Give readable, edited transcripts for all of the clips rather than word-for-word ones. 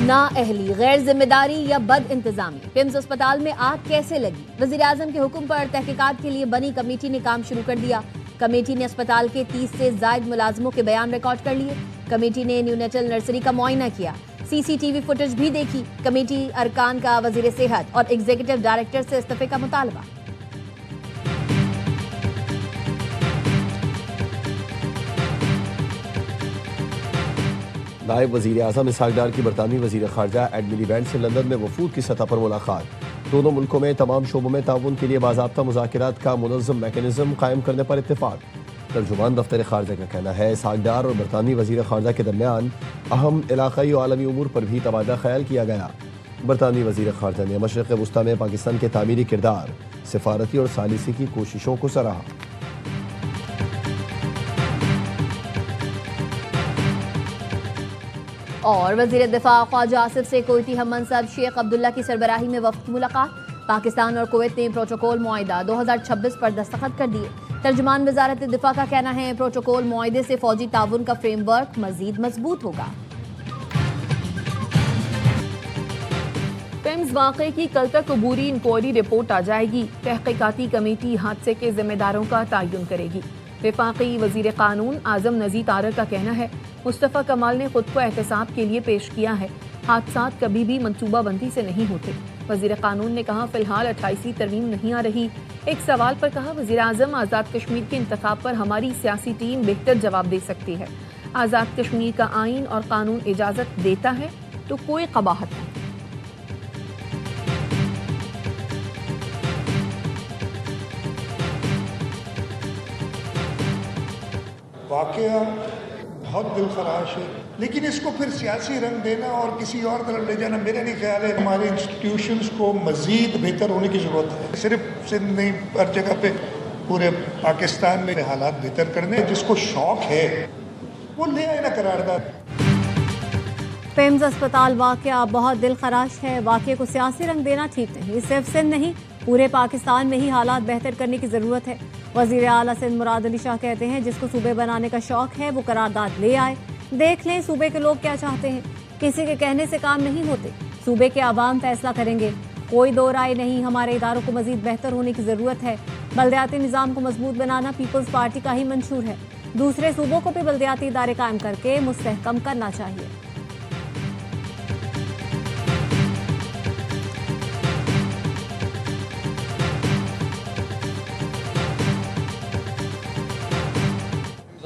نااہلی، غیر ذمہ داری یا بد انتظامی، پیمز اسپتال میں آگ کیسے لگی؟ وزیراعظم کے حکم پر تحقیقات کے لیے بنی کمیٹی نے کام شروع کر دیا۔ کمیٹی نے اسپتال کے 30 سے زائد ملازموں کے بیان ریکارڈ کر لیے۔ کمیٹی نے نیونیٹل نرسری کا معائنہ کیا، سی سی ٹی وی فوٹیج بھی دیکھی۔ کمیٹی ارکان کا وزیر صحت اور ایگزیکٹو ڈائریکٹر سے استعفے کا مطالبہ۔ نائب وزیر اعظم اسحاق ڈار کی برطانوی وزیر خارجہ ایڈ ملیبینڈ سے لندن میں وفود کی سطح پر ملاقات۔ دونوں ملکوں میں تمام شعبوں میں تعاون کے لیے باضابطہ مذاکرات کا منظم میکانزم قائم کرنے پر اتفاق۔ ترجمان دفتر خارجہ کا کہنا ہے اسحاق ڈار اور برطانوی وزیر خارجہ کے درمیان اہم علاقائی و عالمی امور پر بھی تبادلہ خیال کیا گیا۔ برطانوی وزیر خارجہ نے مشرق وسطیٰ میں پاکستان کے تعمیری کردار، سفارتی اور ثالثی کی کوششوں کو سراہا۔ اور وزیر دفاع خواجہ آصف سے کویتی ہم منصب شیخ عبداللہ کی سربراہی میں وفد کی ملاقات۔ پاکستان اور کویت نے پروٹوکول معاہدہ 2026 پر دستخط کر دیے۔ ترجمان وزارت دفاع کا کہنا ہے پروٹوکول معاہدے سے فوجی تعاون کا فریم ورک مزید مضبوط ہوگا۔ پیمز واقعے کی کل تک عبوری انکوائری رپورٹ آ جائے گی۔ تحقیقاتی کمیٹی حادثے کے ذمہ داروں کا تعین کرے گی۔ وفاقی وزیر قانون اعظم نذیر طارق کا کہنا ہے مصطفیٰ کمال نے خود کو احتساب کے لیے پیش کیا ہے، حادثات کبھی بھی منصوبہ بندی سے نہیں ہوتے۔ وزیر قانون نے کہا فی الحال 28ویں ترمیم نہیں آ رہی۔ ایک سوال پر کہا وزیر اعظم آزاد کشمیر کے انتخاب پر ہماری سیاسی ٹیم بہتر جواب دے سکتی ہے۔ آزاد کشمیر کا آئین اور قانون اجازت دیتا ہے تو کوئی قباحت نہیں۔ واقعہ بہت دل خراش ہے، لیکن اس کو پھر سیاسی رنگ دینا اور کسی اور طرف لے جانا میرا نہیں خیال ہے۔ ہمارے انسٹیٹیوشنز کو مزید بہتر ہونے کی ضرورت ہے، صرف سندھ نہیں ہر جگہ پہ پورے پاکستان میں حالات بہتر کرنے۔ جس کو شوق ہے وہ لے آئے نا قرارداد۔ پیمز اسپتال واقعہ بہت دل خراش ہے، واقعے کو سیاسی رنگ دینا ٹھیک نہیں۔ صرف سندھ نہیں پورے پاکستان میں ہی حالات بہتر کرنے کی ضرورت ہے۔ وزیر اعلیٰ سندھ مراد علی شاہ کہتے ہیں جس کو صوبے بنانے کا شوق ہے وہ قرارداد لے آئے، دیکھ لیں صوبے کے لوگ کیا چاہتے ہیں۔ کسی کے کہنے سے کام نہیں ہوتے، صوبے کے عوام فیصلہ کریں گے۔ کوئی دو رائے نہیں، ہمارے اداروں کو مزید بہتر ہونے کی ضرورت ہے۔ بلدیاتی نظام کو مضبوط بنانا پیپلز پارٹی کا ہی منشور ہے۔ دوسرے صوبوں کو بھی بلدیاتی ادارے قائم کر کے مستحکم کرنا چاہیے۔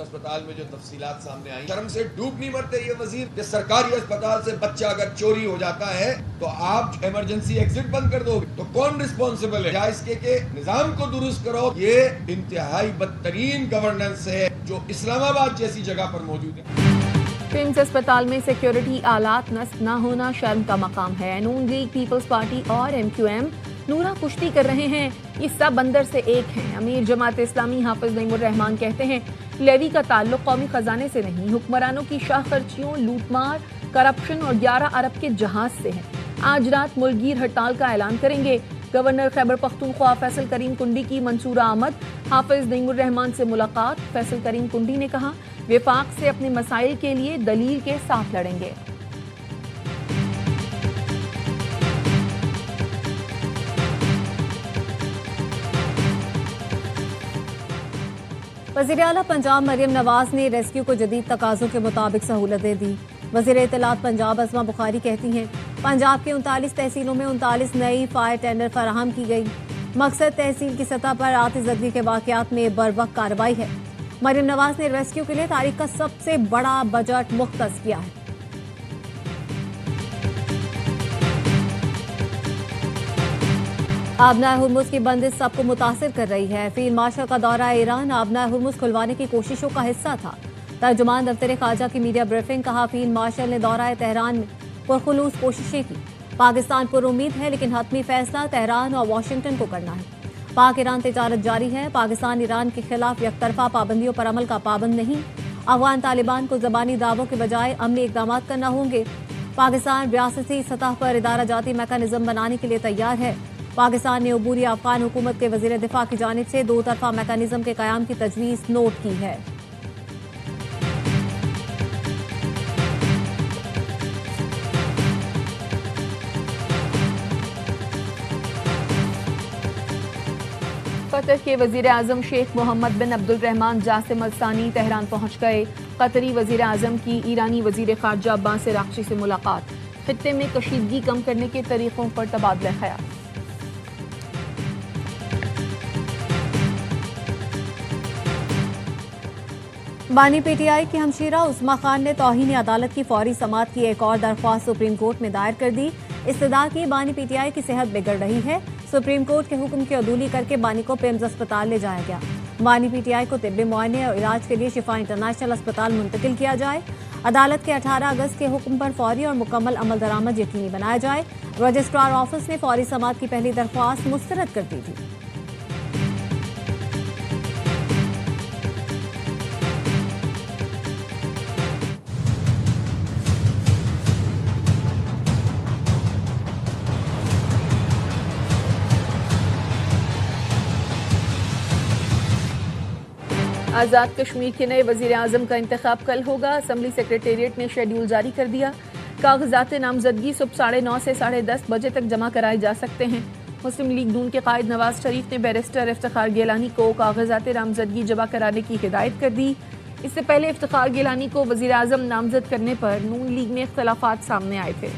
اسپتال میں جو تفصیلات سامنے آئی، شرم سے ڈوب نہیں مرتے یہ وزیر کہ سرکاری اسپتال سے بچہ اگر چوری ہو جاتا ہے تو آپ ایمرجنسی ایگزٹ بند کر دو گے تو کون رسپانسبل ہے؟ یا اس کے کہ نظام کو درست کرو۔ یہ انتہائی بدترین گورننس ہے جو اسلام آباد جیسی جگہ پر موجود ہے۔ پیمز اسپتال میں سیکیورٹی آلات نصب نہ ہونا شرم کا مقام ہے۔ نون لیگ، پیپلز پارٹی اور ایم کیو ایم نورا کشتی کر رہے ہیں، یہ سب اندر سے ایک ہیں۔ امیر جماعت اسلامی حافظ نعیم الرحمان کہتے ہیں لیوی کا تعلق قومی خزانے سے نہیں، حکمرانوں کی شاہ خرچیوں، لوٹ مار، کرپشن اور 11 ارب کے جہاز سے ہے۔ آج رات ملک گیر ہڑتال کا اعلان کریں گے۔ گورنر خیبر پختونخوا فیصل کریم کنڈی کی منصورہ آمد، حافظ نعیم الرحمان سے ملاقات۔ فیصل کریم کنڈی نے کہا وفاق سے اپنے مسائل کے لیے دلیل کے ساتھ لڑیں گے۔ وزیر اعلیٰ پنجاب مریم نواز نے ریسکیو کو جدید تقاضوں کے مطابق سہولتیں دی۔ وزیر اطلاعات پنجاب عظمہ بخاری کہتی ہیں پنجاب کے 39 تحصیلوں میں 39 نئی فائر ٹینڈر فراہم کی گئی۔ مقصد تحصیل کی سطح پر آتش زدگی کے واقعات میں بروقت کارروائی ہے۔ مریم نواز نے ریسکیو کے لیے تاریخ کا سب سے بڑا بجٹ مختص کیا ہے۔ آبنائے ہرمز کی بندش سب کو متاثر کر رہی ہے۔ فیلڈ مارشل کا دورہ ایران آبنائے ہرمز کھلوانے کی کوششوں کا حصہ تھا۔ ترجمان دفتر خارجہ کی میڈیا بریفنگ، کہا فیلڈ مارشل نے دورہ تہران میں پرخلوص کوششیں کی۔ پاکستان پر امید ہے لیکن حتمی فیصلہ تہران اور واشنگٹن کو کرنا ہے۔ پاک ایران تجارت جاری ہے، پاکستان ایران کے خلاف یک طرفہ پابندیوں پر عمل کا پابند نہیں۔ افغان طالبان کو زبانی دعووں کے بجائے عملی اقدامات کرنا ہوں گے۔ پاکستان ریاستی سطح پر ادارہ جاتی میکانزم بنانے کے لیے تیار ہے۔ پاکستان نے عبوری افغان حکومت کے وزیر دفاع کی جانب سے دو طرفہ میکانزم کے قیام کی تجویز نوٹ کی ہے۔ قطر کے وزیر اعظم شیخ محمد بن عبد الرحمن جاسم الثانی تہران پہنچ گئے. قطری وزیر اعظم کی ایرانی وزیر خارجہ عباس عراقچی سے ملاقات. خطے میں کشیدگی کم کرنے کے طریقوں پر تبادلہ خیال. بانی پی ٹی آئی کی ہمشیرہ عثما خان نے توہین عدالت کی فوری سماعت کی ایک اور درخواست سپریم کورٹ میں دائر کر دی. استدعا کی بانی پی ٹی آئی کی صحت بگڑ رہی ہے. سپریم کورٹ کے حکم کی عدولی کر کے بانی کو پیمز اسپتال لے جایا گیا. بانی پی ٹی آئی کو طبی معائنے اور علاج کے لیے شفا انٹرنیشنل اسپتال منتقل کیا جائے. عدالت کے 18 اگست کے حکم پر فوری اور مکمل عمل درآمد یقینی بنایا جائے. رجسٹرار آفس نے فوری سماعت کی پہلی درخواست مسترد کر دی تھی. آزاد کشمیر کے نئے وزیر اعظم کا انتخاب کل ہوگا. اسمبلی سیکریٹریٹ نے شیڈیول جاری کر دیا. کاغذات نامزدگی صبح 9:30 سے 10:30 بجے تک جمع کرائے جا سکتے ہیں. مسلم لیگ نون کے قائد نواز شریف نے بیرسٹر افتخار گیلانی کو کاغذات نامزدگی جمع کرانے کی ہدایت کر دی. اس سے پہلے افتخار گیلانی کو وزیر اعظم نامزد کرنے پر نون لیگ میں اختلافات سامنے آئے تھے.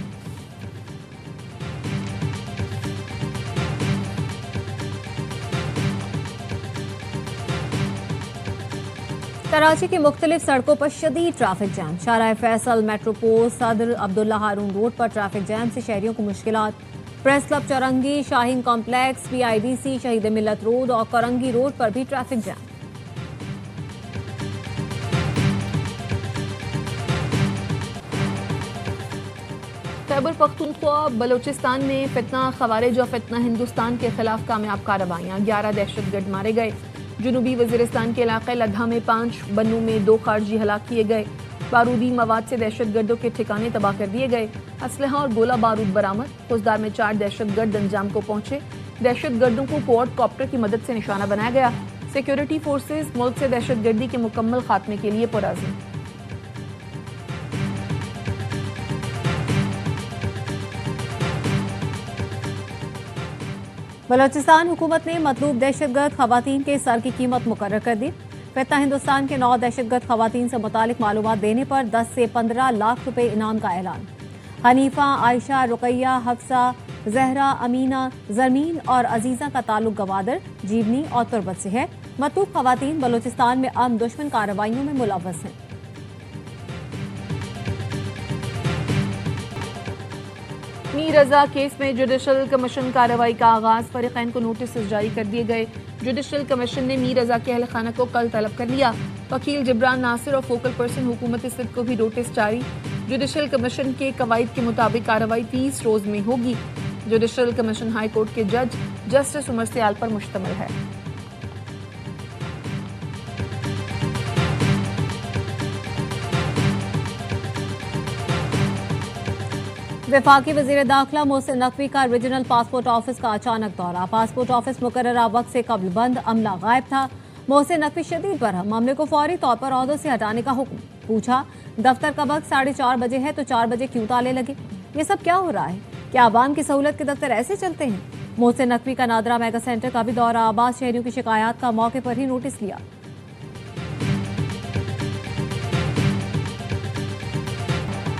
کراچی کی مختلف سڑکوں پر شدید traffic jam. Shahrah Faisal, Metropole, Saddar Abdullah Haroon road پر ٹریفک جام سے شہریوں کو مشکلات. Press club Chowrangi, Shaheen complex, P I D C, Shaheed Millat road اور کرنگی روڈ پر بھی ٹریفک جام. خیبر پختونخوا بلوچستان میں فتنہ خوارج اور فتنہ ہندوستان کے خلاف کامیاب کارروائیاں. 11 دہشت گرد مارے گئے. جنوبی وزیرستان کے علاقے لدھا میں 5، بنو میں 2 خارجی ہلاک کیے گئے. بارودی مواد سے دہشت گردوں کے ٹھکانے تباہ کر دیے گئے. اسلحہ اور گولہ بارود برآمد. خزدار میں 4 دہشت گرد انجام کو پہنچے. دہشت گردوں کو کوڈ کاپٹر کی مدد سے نشانہ بنایا گیا. سیکیورٹی فورسز ملک سے دہشت گردی کے مکمل خاتمے کے لیے پرعزم. بلوچستان حکومت نے مطلوب دہشت گرد خواتین کے سر کی قیمت مقرر کر دی. فتنہ ہندوستان کے 9 دہشت گرد خواتین سے متعلق معلومات دینے پر 10 سے 15 لاکھ روپے انعام کا اعلان. حنیفہ، عائشہ، رقیہ، حفصہ، زہرا، امینہ، زرمین اور عزیزہ کا تعلق گوادر، جیونی اور تربت سے ہے. مطلوب خواتین بلوچستان میں عام دشمن کارروائیوں میں ملوث ہیں. میر رضا کیس میں جوڈیشل کمیشن کارروائی کا آغاز. فریقین کو نوٹسز جاری کر دیے گئے. جوڈیشل کمیشن نے میر رضا کے اہل خانہ کو کل طلب کر لیا. وکیل جبران ناصر اور فوکل پرسن حکومت سندھ کو بھی نوٹس جاری. جوڈیشل کمیشن کے قواعد کے مطابق کارروائی 30 روز میں ہوگی. جوڈیشل کمیشن ہائی کورٹ کے جج جسٹس عمر سیال پر مشتمل ہے. وفاقی وزیر داخلہ محسن نقوی کا ریجنل پاسپورٹ آفس کا اچانک دورہ. پاسپورٹ آفس مقررہ وقت سے قبل بند، عملہ غائب تھا. محسن نقوی شدید برہم، معاملے کو فوری طور پر عہدوں سے ہٹانے کا حکم. پوچھا دفتر کا وقت 4:30 بجے ہے تو 4 بجے کیوں تالے لگے؟ یہ سب کیا ہو رہا ہے؟ کیا عوام کی سہولت کے دفتر ایسے چلتے ہیں؟ محسن نقوی کا نادرہ میگا سینٹر کا بھی دورہ. آباد شہریوں کی شکایات کا موقع پر ہی نوٹس لیا.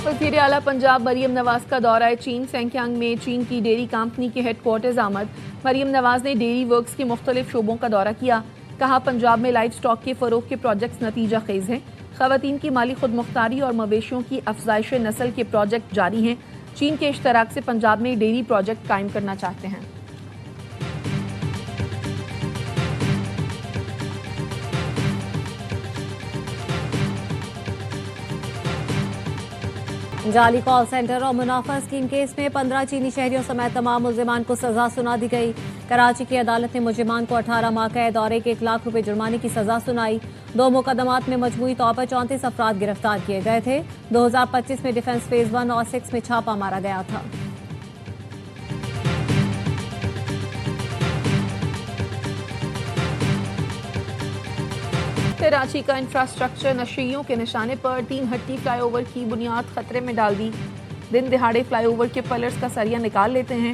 وزیر اعلیٰ پنجاب مریم نواز کا دورہ چین. سینکیانگ میں چین کی ڈیری کمپنی کے ہیڈ کوارٹرز آمد. مریم نواز نے ڈیری ورکس کے مختلف شعبوں کا دورہ کیا. کہا پنجاب میں لائف سٹاک کے فروغ کے پروجیکٹس نتیجہ خیز ہیں. خواتین کی مالی خود مختاری اور مویشیوں کی افزائش نسل کے پروجیکٹ جاری ہیں. چین کے اشتراک سے پنجاب میں ڈیری پروجیکٹ قائم کرنا چاہتے ہیں. جعلی کال سینٹر اور منافع اسکیم کیس میں 15 چینی شہریوں سمیت تمام ملزمان کو سزا سنا دی گئی. کراچی کی عدالت نے ملزمان کو 18 ماہ قید اور 1 لاکھ روپے جرمانے کی سزا سنائی. 2 مقدمات میں مجموعی طور پر 34 افراد گرفتار کیے گئے تھے. 2025 میں ڈیفنس فیز 1 اور 6 میں چھاپہ مارا گیا تھا. کراچی کا انفراسٹرکچر نشیوں کے نشانے پر 3 ہٹی فلائی اوور کی بنیاد خطرے میں ڈال دی. دن دہاڑے فلائی اوور کے پلرز کا سریہ نکال لیتے ہیں.